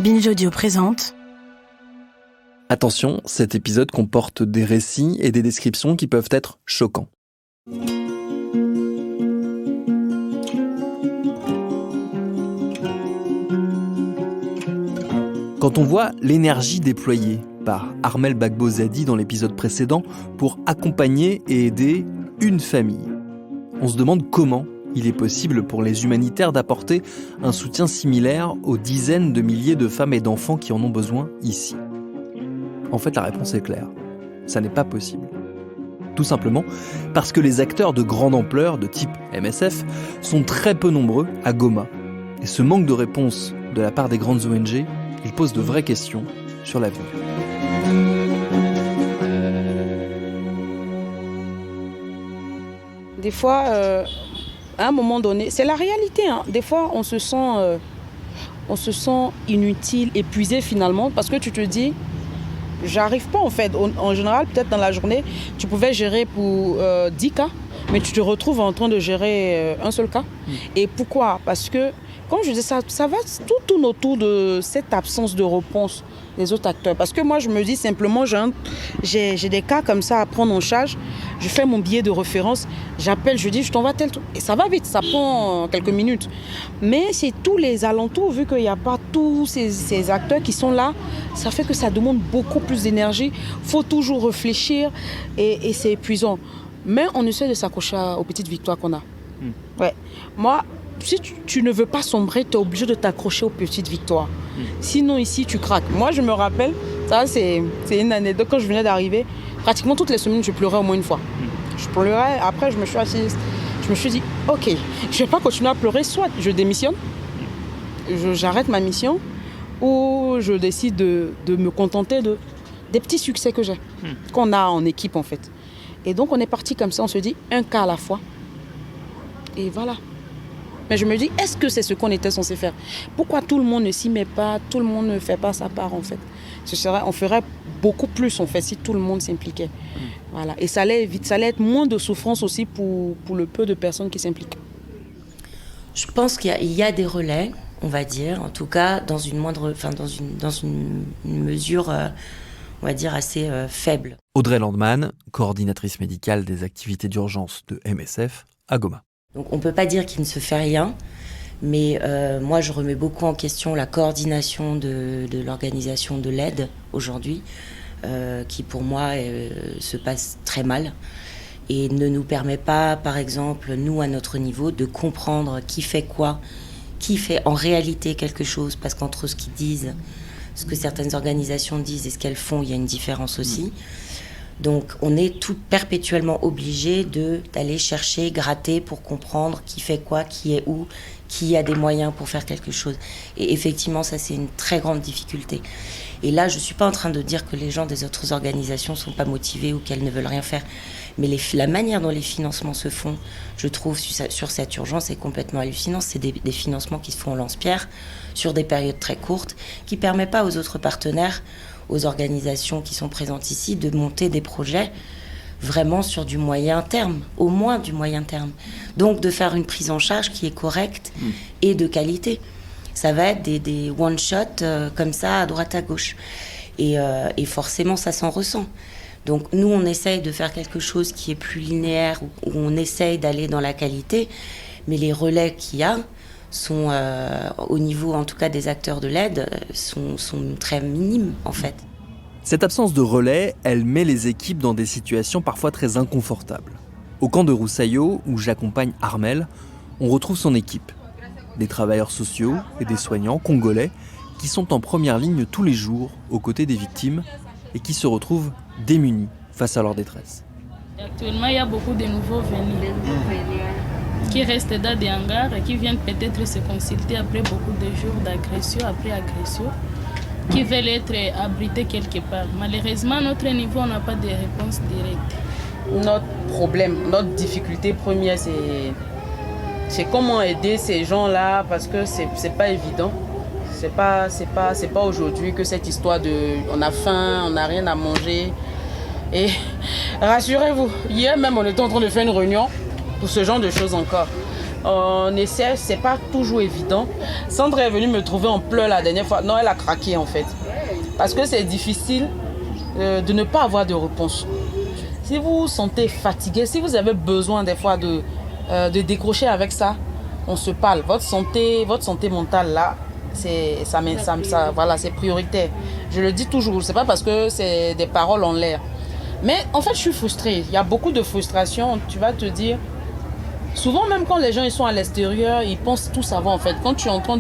Binge Audio présente. Attention, cet épisode comporte des récits et des descriptions qui peuvent être choquants. Quand on voit l'énergie déployée par Armel Gbagbo-Zadi dans l'épisode précédent pour accompagner et aider une famille, on se demande comment il est possible pour les humanitaires d'apporter un soutien similaire aux dizaines de milliers de femmes et d'enfants qui en ont besoin ici. En fait, la réponse est claire. Ça n'est pas possible. Tout simplement parce que les acteurs de grande ampleur, de type MSF, sont très peu nombreux à Goma. Et ce manque de réponse de la part des grandes ONG, il pose de vraies questions sur l'avenir. Des fois, à un moment donné, c'est la réalité. Des fois, on se sent inutile, épuisé finalement, parce que tu te dis, j'arrive pas en fait. En général, peut-être dans la journée, tu pouvais gérer pour 10 cas, mais tu te retrouves en train de gérer un seul cas. Et pourquoi ? Parce que, comme je dis, ça va tout tourne autour de cette absence de réponse des autres acteurs. Parce que moi, je me dis simplement, j'ai des cas comme ça à prendre en charge. Je fais mon billet de référence, j'appelle, je dis, je t'envoie tel truc. Et ça va vite, ça prend quelques minutes. Mais c'est tous les alentours, vu qu'il n'y a pas tous ces acteurs qui sont là, ça fait que ça demande beaucoup plus d'énergie. Il faut toujours réfléchir et c'est épuisant. Mais on essaie de s'accrocher aux petites victoires qu'on a. Ouais. Moi, si tu ne veux pas sombrer, tu es obligé de t'accrocher aux petites victoires. Sinon, ici, tu craques. Moi, je me rappelle, ça, c'est une anecdote. Quand je venais d'arriver, pratiquement toutes les semaines, je pleurais au moins une fois. Je pleurais. Après, je me suis assise. Je me suis dit, OK, je ne vais pas continuer à pleurer. Soit je démissionne, j'arrête ma mission, ou je décide de me contenter des petits succès que j'ai, qu'on a en équipe, en fait. Et donc, on est parti comme ça. On se dit, un cas à la fois. Et voilà. Mais je me dis, est-ce que c'est ce qu'on était censé faire ? Pourquoi tout le monde ne s'y met pas, tout le monde ne fait pas sa part en fait ? On ferait beaucoup plus en fait si tout le monde s'impliquait. Voilà. Et ça allait être moins de souffrance aussi pour le peu de personnes qui s'impliquent. Je pense qu'il y a des relais, on va dire, en tout cas dans une mesure, on va dire, assez faible. Audrey Landman, coordinatrice médicale des activités d'urgence de MSF à Goma. Donc on ne peut pas dire qu'il ne se fait rien, mais moi je remets beaucoup en question la coordination de l'organisation de l'aide aujourd'hui, qui pour moi se passe très mal et ne nous permet pas, par exemple, nous à notre niveau, de comprendre qui fait quoi, qui fait en réalité quelque chose, parce qu'entre ce qu'ils disent, ce que certaines organisations disent et ce qu'elles font, il y a une différence aussi. Donc on est tout perpétuellement obligé d'aller chercher, gratter pour comprendre qui fait quoi, qui est où, qui a des moyens pour faire quelque chose. Et effectivement, ça c'est une très grande difficulté. Et là, je ne suis pas en train de dire que les gens des autres organisations ne sont pas motivés ou qu'elles ne veulent rien faire. Mais la manière dont les financements se font, je trouve, sur cette urgence est complètement hallucinant. C'est des financements qui se font en lance-pierre sur des périodes très courtes, qui ne permettent pas aux autres partenaires, aux organisations qui sont présentes ici, de monter des projets vraiment sur du moyen terme, au moins du moyen terme. Donc de faire une prise en charge qui est correcte et de qualité. Ça va être des one-shot comme ça, à droite à gauche. Et forcément, ça s'en ressent. Donc nous, on essaye de faire quelque chose qui est plus linéaire, où on essaye d'aller dans la qualité, mais les relais qu'il y a sont, au niveau en tout cas des acteurs de l'aide, sont très minimes en fait. Cette absence de relais, elle met les équipes dans des situations parfois très inconfortables. Au camp de Roussaillot, où j'accompagne Armel, on retrouve son équipe. Des travailleurs sociaux et des soignants congolais qui sont en première ligne tous les jours aux côtés des victimes et qui se retrouvent démunis face à leur détresse. Actuellement, il y a beaucoup de nouveaux venus qui restent dans des hangars et qui viennent peut-être se consulter après beaucoup de jours d'agression, après agression, qui veulent être abrités quelque part. Malheureusement, à notre niveau, on n'a pas de réponse directe. Notre problème, notre difficulté première, c'est comment aider ces gens-là, parce que c'est pas évident. C'est pas aujourd'hui que cette histoire de on a faim, on n'a rien à manger. Et rassurez-vous, hier même on était en train de faire une réunion pour ce genre de choses encore. On essaie, c'est pas toujours évident. Sandra est venue me trouver en pleurs la dernière fois. Non, elle a craqué en fait. Parce que c'est difficile de ne pas avoir de réponse. Si vous vous sentez fatigué, si vous avez besoin des fois de décrocher avec ça, on se parle. Votre santé mentale là, voilà, c'est prioritaire. Je le dis toujours, c'est pas parce que c'est des paroles en l'air. Mais en fait, je suis frustrée. Il y a beaucoup de frustration. Tu vas te dire, souvent même quand les gens ils sont à l'extérieur, ils pensent tout savoir en fait. Quand tu es en train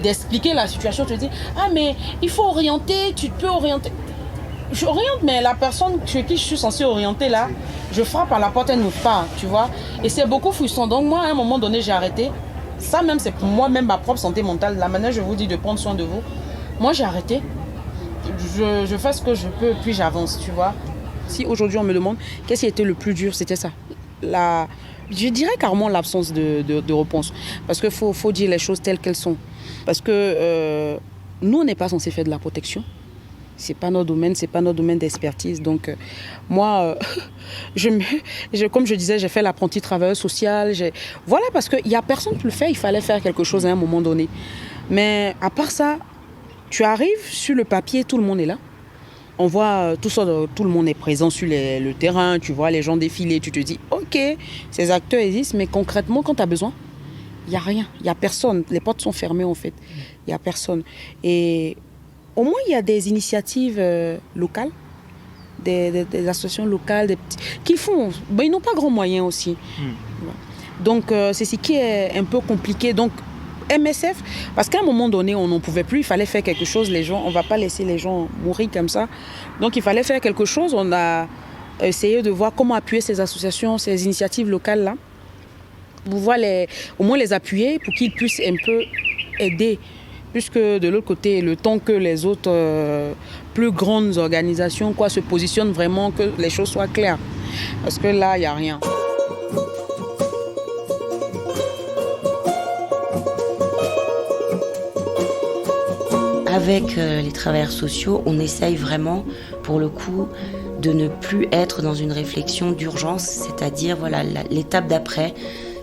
d'expliquer la situation, tu te dis, ah mais il faut orienter, tu peux orienter. J'oriente, mais la personne chez qui je suis censée orienter là, je frappe à la porte, elle n'ouvre pas, tu vois. Et c'est beaucoup frustrant. Donc moi, à un moment donné, j'ai arrêté. Ça même, c'est pour moi, même ma propre santé mentale. La manière, je vous dis, de prendre soin de vous. Moi, j'ai arrêté. Je fais ce que je peux, puis j'avance, tu vois. Si aujourd'hui, on me demande qu'est-ce qui était le plus dur, c'était ça. Je dirais carrément l'absence de réponse. Parce qu'il faut dire les choses telles qu'elles sont. Parce que nous, on n'est pas censé faire de la protection. C'est pas notre domaine d'expertise. Donc moi, comme je disais, j'ai fait l'apprenti travailleur social. Voilà, parce qu'il n'y a personne qui le fait. Il fallait faire quelque chose à un moment donné. Mais à part ça, tu arrives sur le papier, tout le monde est là. On voit tout le monde est présent sur le terrain. Tu vois les gens défiler. Tu te dis, ok, ces acteurs existent. Mais concrètement, quand tu as besoin, il n'y a rien. Il n'y a personne. Les portes sont fermées en fait. Il n'y a personne. Et au moins, il y a des initiatives locales, des associations locales qui font. Ben, ils n'ont pas grand moyen aussi. Donc, c'est ce qui est un peu compliqué. Donc, MSF, parce qu'à un moment donné, on n'en pouvait plus. Il fallait faire quelque chose. On ne va pas laisser les gens mourir comme ça. Donc, il fallait faire quelque chose. On a essayé de voir comment appuyer ces associations, ces initiatives locales-là. Pour pouvoir au moins les appuyer pour qu'ils puissent un peu aider. Puisque de l'autre côté, le temps que les autres plus grandes organisations se positionnent vraiment, que les choses soient claires. Parce que là, il n'y a rien. Avec les travailleurs sociaux, on essaye vraiment, pour le coup, de ne plus être dans une réflexion d'urgence, c'est-à-dire voilà, l'étape d'après,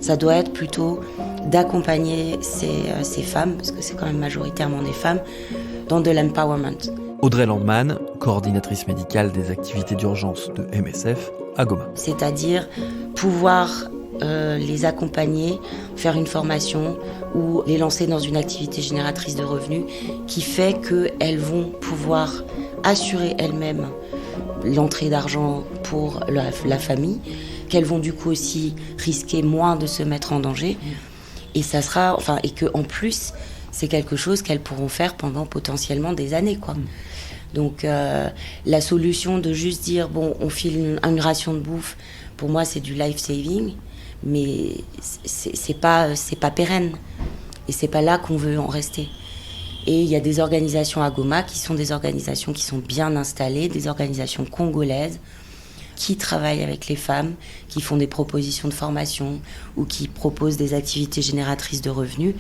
ça doit être plutôt d'accompagner ces femmes, parce que c'est quand même majoritairement des femmes, dans de l'empowerment. Audrey Landman, coordinatrice médicale des activités d'urgence de MSF à Goma. C'est-à-dire pouvoir les accompagner, faire une formation ou les lancer dans une activité génératrice de revenus qui fait qu'elles vont pouvoir assurer elles-mêmes l'entrée d'argent pour la famille, qu'elles vont du coup aussi risquer moins de se mettre en danger. Et ça sera, et que en plus, c'est quelque chose qu'elles pourront faire pendant potentiellement des années, quoi. Donc, la solution de juste dire, bon, on file une ration de bouffe, pour moi, c'est du life saving, mais c'est pas pérenne. Et c'est pas là qu'on veut en rester. Et il y a des organisations à Goma qui sont des organisations qui sont bien installées, des organisations congolaises, qui travaillent avec les femmes, qui font des propositions de formation ou qui proposent des activités génératrices de revenus,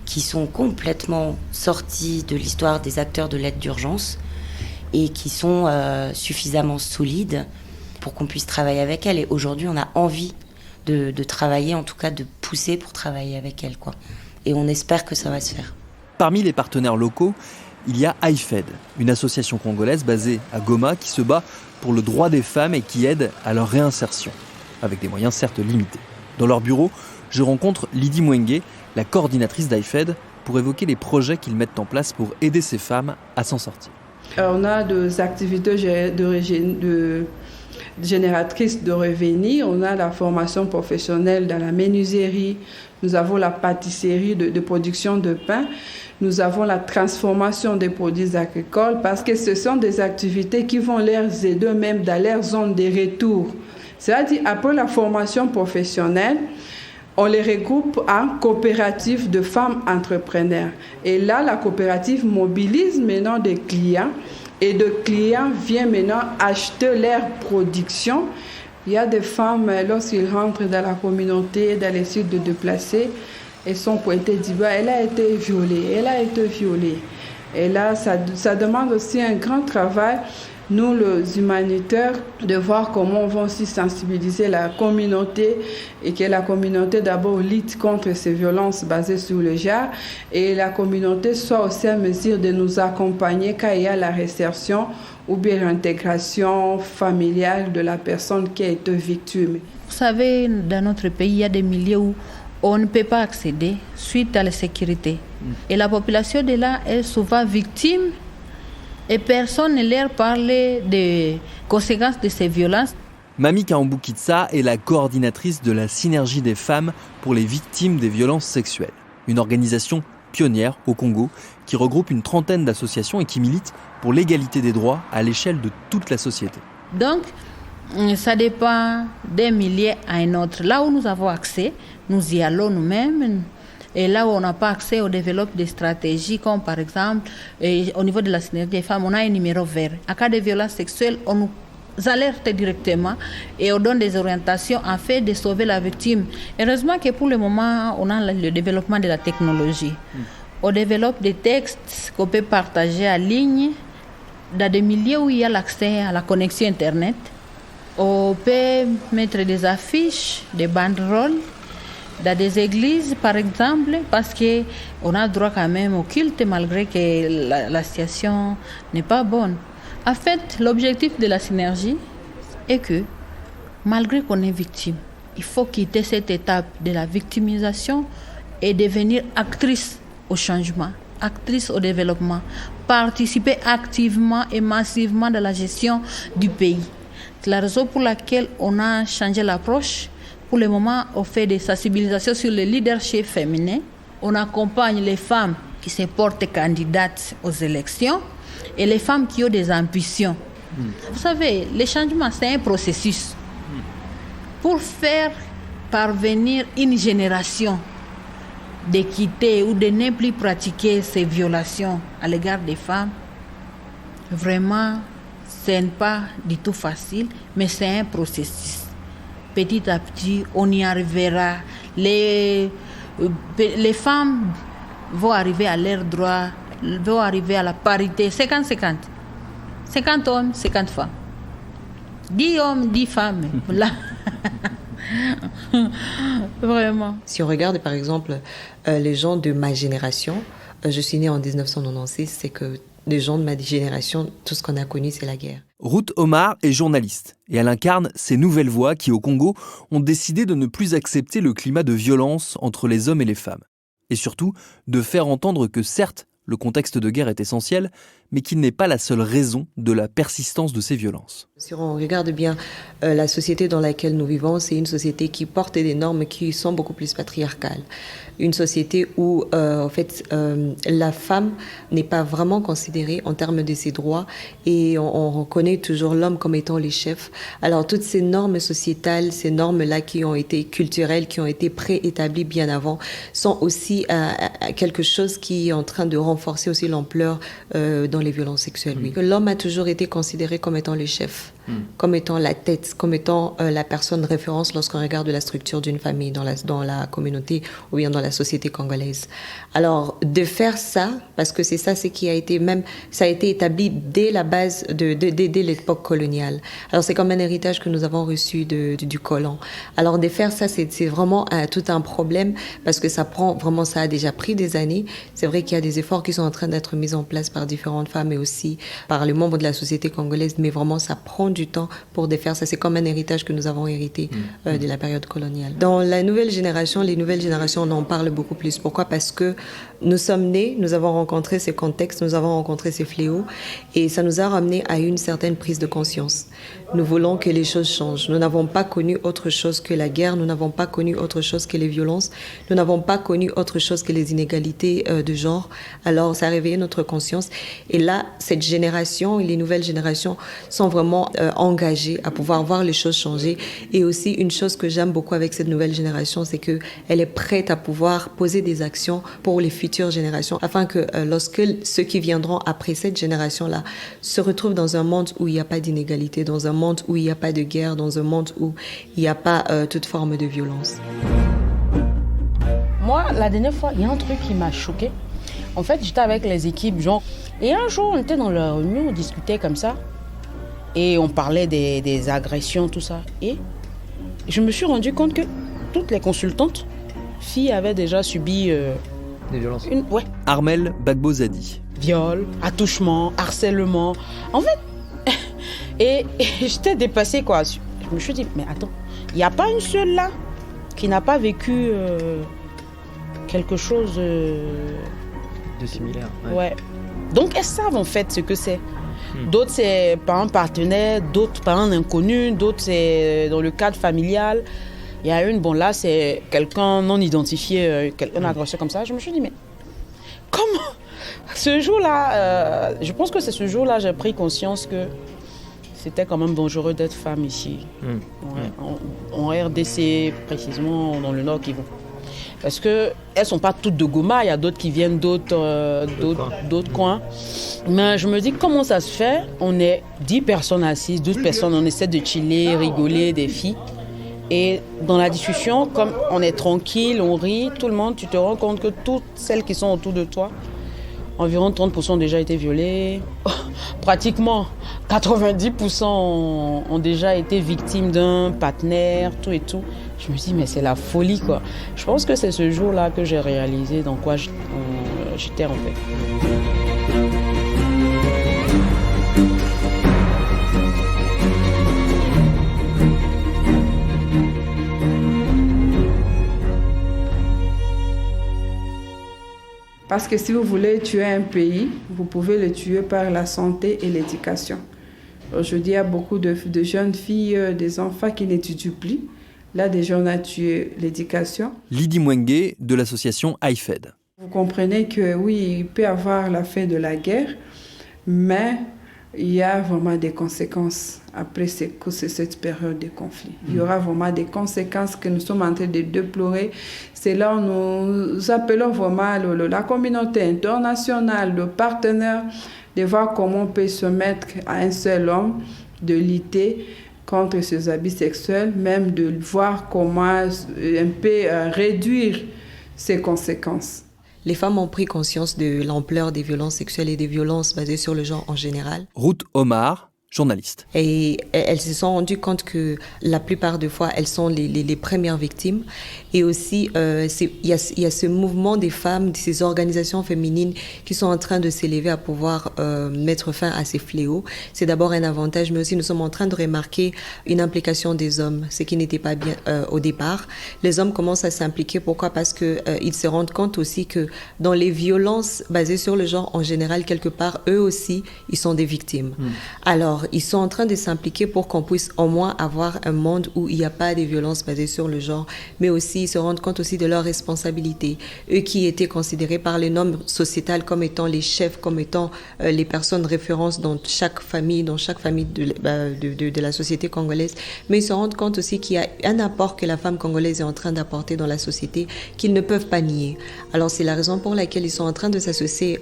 qui sont complètement sorties de l'histoire des acteurs de l'aide d'urgence et qui sont suffisamment solides pour qu'on puisse travailler avec elles. Et aujourd'hui, on a envie de travailler, en tout cas de pousser pour travailler avec elles, quoi. Et on espère que ça va se faire. Parmi les partenaires locaux, il y a IFED, une association congolaise basée à Goma qui se bat pour le droit des femmes et qui aide à leur réinsertion, avec des moyens certes limités. Dans leur bureau, je rencontre Lydie Mwenge, la coordinatrice d'IFED, pour évoquer les projets qu'ils mettent en place pour aider ces femmes à s'en sortir. On a des activités génératrices de revenus, on a la formation professionnelle dans la menuiserie, nous avons la pâtisserie de production de pain, nous avons la transformation des produits agricoles parce que ce sont des activités qui vont les aider même dans leur zone de retour. C'est-à-dire, après la formation professionnelle, on les regroupe en coopérative de femmes entrepreneurs. Et là, la coopérative mobilise maintenant des clients et de clients viennent maintenant acheter leur production. Il y a des femmes, lorsqu'ils rentrent dans la communauté, dans les sites de déplacés, elles sont pointées du doigt, elle a été violée. Et là, ça demande aussi un grand travail nous, les humanitaires, de voir comment on va aussi sensibiliser la communauté et que la communauté d'abord lutte contre ces violences basées sur le genre et la communauté soit aussi en mesure de nous accompagner quand il y a la réinsertion ou bien l'intégration familiale de la personne qui a été victime. Vous savez, dans notre pays, il y a des milieux où on ne peut pas accéder suite à la sécurité. Et la population de là est souvent victime et personne ne leur parle des conséquences de ces violences. Mami Kaambukitsa est la coordinatrice de la Synergie des femmes pour les victimes des violences sexuelles, une organisation pionnière au Congo qui regroupe une trentaine d'associations et qui milite pour l'égalité des droits à l'échelle de toute la société. Donc, ça dépend d'un milieu à un autre. Là où nous avons accès, nous y allons nous-mêmes. Et là où on n'a pas accès, on développe des stratégies comme par exemple, au niveau de la synergie des femmes, on a un numéro vert. En cas de violence sexuelle, on nous alerte directement et on donne des orientations afin de sauver la victime. Heureusement que pour le moment, on a le développement de la technologie. On développe des textes qu'on peut partager en ligne dans des milieux où il y a l'accès à la connexion Internet. On peut mettre des affiches, des banderoles dans des églises, par exemple, parce qu'on a droit quand même au culte, malgré que la situation n'est pas bonne. En fait, l'objectif de la synergie est que, malgré qu'on est victime, il faut quitter cette étape de la victimisation et devenir actrice au changement, actrice au développement, participer activement et massivement dans la gestion du pays. C'est la raison pour laquelle on a changé l'approche. Pour le moment, on fait des sensibilisations sur le leadership féminin. On accompagne les femmes qui se portent candidates aux élections et les femmes qui ont des ambitions. Vous savez, le changement, c'est un processus. Pour faire parvenir une génération de quitter ou de ne plus pratiquer ces violations à l'égard des femmes, vraiment, ce n'est pas du tout facile, mais c'est un processus. Petit à petit, on y arrivera. Les femmes vont arriver à leurs droits, vont arriver à la parité 50-50. 50 hommes, 50 femmes. 10 hommes, 10 femmes. Là. Vraiment. Si on regarde par exemple les gens de ma génération, je suis née en 1996, c'est que les gens de ma génération, tout ce qu'on a connu, c'est la guerre. Ruth Omar est journaliste et elle incarne ces nouvelles voix qui, au Congo, ont décidé de ne plus accepter le climat de violence entre les hommes et les femmes. Et surtout, de faire entendre que certes, le contexte de guerre est essentiel, mais qu'il n'est pas la seule raison de la persistance de ces violences. Si on regarde bien la société dans laquelle nous vivons, c'est une société qui porte des normes qui sont beaucoup plus patriarcales. Une société où, en fait, la femme n'est pas vraiment considérée en termes de ses droits et on reconnaît toujours l'homme comme étant les chefs. Alors, toutes ces normes sociétales, ces normes-là qui ont été culturelles, qui ont été préétablies bien avant, sont aussi quelque chose qui est en train de renforcer aussi l'ampleur dans les violences sexuelles. Oui. L'homme a toujours été considéré comme étant le chef, comme étant la tête, comme étant la personne de référence lorsqu'on regarde la structure d'une famille dans la communauté ou bien dans la société congolaise. Alors, de faire ça, parce que c'est ça, c'est qui a été même, ça a été établi dès la base, dès l'époque coloniale. Alors, c'est comme un héritage que nous avons reçu du colon. Alors, de faire ça, c'est vraiment tout un problème parce que ça a déjà pris des années. C'est vrai qu'il y a des efforts qui sont en train d'être mis en place par différentes femmes et aussi par les membres de la société congolaise, mais vraiment, ça prend du temps pour défaire ça. C'est comme un héritage que nous avons hérité de la période coloniale. Dans la nouvelle génération, les nouvelles générations, on en parle beaucoup plus. Pourquoi ? Parce que nous sommes nés, nous avons rencontré ces contextes, nous avons rencontré ces fléaux et ça nous a ramené à une certaine prise de conscience. Nous voulons que les choses changent. Nous n'avons pas connu autre chose que la guerre, nous n'avons pas connu autre chose que les violences, nous n'avons pas connu autre chose que les inégalités de genre. Alors, ça a réveillé notre conscience. Et là, cette génération et les nouvelles générations sont vraiment engagées à pouvoir voir les choses changer. Et aussi, une chose que j'aime beaucoup avec cette nouvelle génération, c'est qu'elle est prête à pouvoir poser des actions pour les futures générations, afin que lorsque ceux qui viendront après cette génération-là se retrouvent dans un monde où il n'y a pas d'inégalité, dans un monde où il n'y a pas de guerre, dans un monde où il n'y a pas toute forme de violence. Moi, la dernière fois, il y a un truc qui m'a choquée. En fait, j'étais avec les équipes, genre, et un jour, on était dans la réunion, on discutait comme ça. Et on parlait des agressions, tout ça. Et je me suis rendu compte que toutes les consultantes filles avaient déjà subi des violences. Ouais. Armelle Bagbo-Zadi. Viol, attouchement, harcèlement. En fait, et j'étais dépassée, quoi. Je me suis dit, mais attends, il n'y a pas une seule là qui n'a pas vécu quelque chose de similaire. Ouais. Donc elles savent en fait ce que c'est. D'autres c'est par un partenaire, d'autres par un inconnu, d'autres c'est dans le cadre familial. Il y a une, bon là c'est quelqu'un non identifié, un agresseur comme ça. Je me suis dit, mais comment ce jour-là, je pense que c'est ce jour-là j'ai pris conscience que c'était quand même dangereux d'être femme ici. En RDC, précisément dans le Nord Kivu. Parce qu'elles ne sont pas toutes de Goma, il y a d'autres qui viennent d'autres coins. Mais je me dis, comment ça se fait? On est 10 personnes assises, 12 personnes, on essaie de chiller, rigoler, des filles. Et dans la discussion, comme on est tranquille, on rit, tout le monde, tu te rends compte que toutes celles qui sont autour de toi, environ 30% ont déjà été violées. Pratiquement 90% ont déjà été victimes d'un partenaire, tout et tout. Je me dis, mais c'est la folie, quoi. Je pense que c'est ce jour-là que j'ai réalisé dans quoi j'étais en fait. Parce que si vous voulez tuer un pays, vous pouvez le tuer par la santé et l'éducation. Aujourd'hui, il y a beaucoup de jeunes filles, des enfants qui n'étudient plus. Là, déjà, on a tué l'éducation. Lydie Mwengue de l'association IFED. Vous comprenez que oui, il peut y avoir la fin de la guerre, mais il y a vraiment des conséquences après cette période de conflit. Il y aura vraiment des conséquences que nous sommes en train de déplorer. C'est là où nous appelons vraiment la communauté internationale, le partenaire, de voir comment on peut se mettre à un seul homme, de lutter contre ces abus sexuels, même de voir comment on peut réduire ces conséquences. Les femmes ont pris conscience de l'ampleur des violences sexuelles et des violences basées sur le genre en général. Ruth Omar, journaliste. Et elles se sont rendues compte que la plupart des fois, elles sont les premières victimes. Et aussi, il y a ce mouvement des femmes, de ces organisations féminines qui sont en train de s'élever à pouvoir mettre fin à ces fléaux. C'est d'abord un avantage, mais aussi nous sommes en train de remarquer une implication des hommes, ce qui n'était pas bien au départ. Les hommes commencent à s'impliquer. Pourquoi? Parce qu'ils se rendent compte aussi que dans les violences basées sur le genre en général, quelque part, eux aussi, ils sont des victimes. Alors, ils sont en train de s'impliquer pour qu'on puisse au moins avoir un monde où il n'y a pas de violences basées sur le genre, mais aussi ils se rendent compte aussi de leurs responsabilités. Eux qui étaient considérés par les normes sociétales comme étant les chefs, comme étant les personnes références dans chaque famille de la société congolaise, mais ils se rendent compte aussi qu'il y a un apport que la femme congolaise est en train d'apporter dans la société qu'ils ne peuvent pas nier. Alors c'est la raison pour laquelle ils sont en train de s'associer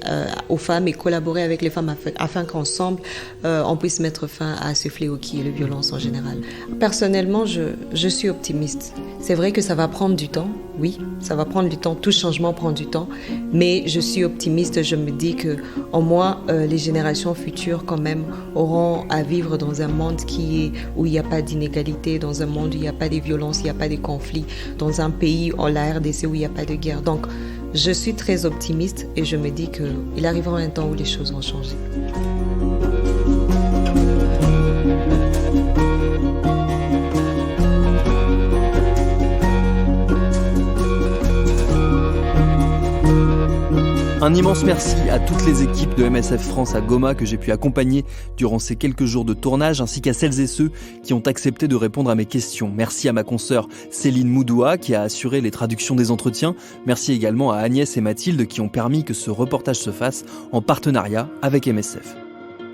aux femmes et collaborer avec les femmes afin qu'ensemble on puisse mettre fin à ce fléau qui est la violence en général. Personnellement, je suis optimiste. C'est vrai que ça va prendre du temps, oui, ça va prendre du temps, tout changement prend du temps, mais je suis optimiste, je me dis que au moins les générations futures quand même auront à vivre dans un monde où il n'y a pas d'inégalité, dans un monde où il n'y a pas de violence, il n'y a pas de conflits, dans un pays, la RDC, où il n'y a pas de guerre. Donc, je suis très optimiste et je me dis qu'il arrivera un temps où les choses vont changer. Un immense merci à toutes les équipes de MSF France à Goma que j'ai pu accompagner durant ces quelques jours de tournage, ainsi qu'à celles et ceux qui ont accepté de répondre à mes questions. Merci à ma consoeur Céline Moudoua qui a assuré les traductions des entretiens. Merci également à Agnès et Mathilde qui ont permis que ce reportage se fasse en partenariat avec MSF.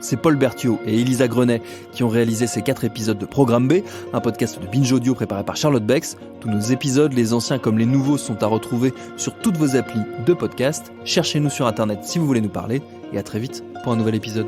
C'est Paul Berthiaud et Elisa Grenet qui ont réalisé ces 4 épisodes de Programme B, un podcast de Binge Audio préparé par Charlotte Bex. Tous nos épisodes, les anciens comme les nouveaux, sont à retrouver sur toutes vos applis de podcast. Cherchez-nous sur Internet si vous voulez nous parler et à très vite pour un nouvel épisode.